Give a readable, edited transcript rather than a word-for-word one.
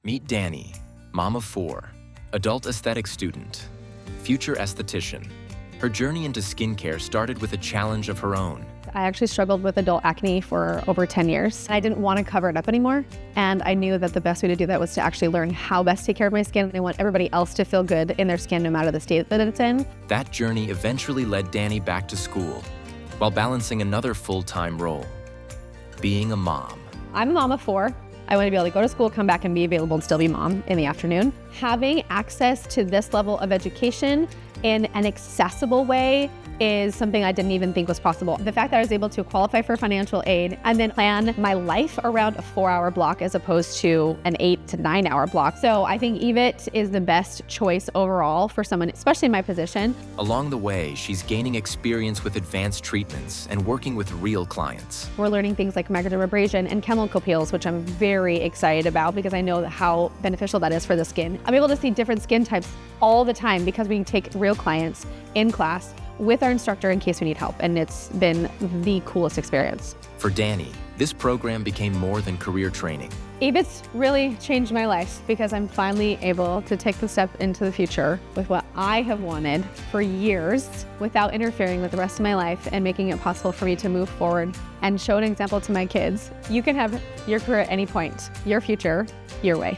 Meet Dani, mom of 4, adult aesthetic student, future esthetician. Her journey into skincare started with a challenge of her own. I actually struggled with adult acne for over 10 years. I didn't want to cover it up anymore. And I knew that the best way to do that was to actually learn how best to take care of my skin. I want everybody else to feel good in their skin no matter the state that it's in. That journey eventually led Dani back to school while balancing another full-time role, being a mom. I'm a mom of 4. I want to be able to go to school, come back and be available and still be mom in the afternoon. Having access to this level of education in an accessible way is something I didn't even think was possible. The fact that I was able to qualify for financial aid and then plan my life around a 4-hour block as opposed to an 8 to 9 hour block. So I think EVIT is the best choice overall for someone, especially in my position. Along the way, she's gaining experience with advanced treatments and working with real clients. We're learning things like microdermabrasion and chemical peels, which I'm very excited about because I know how beneficial that is for the skin. I'm able to see different skin types all the time because we can take real clients in class with our instructor in case we need help, and it's been the coolest experience. For Dani, this program became more than career training. EVIT's really changed my life because I'm finally able to take the step into the future with what I have wanted for years without interfering with the rest of my life and making it possible for me to move forward and show an example to my kids. You can have your career at any point, your future, your way.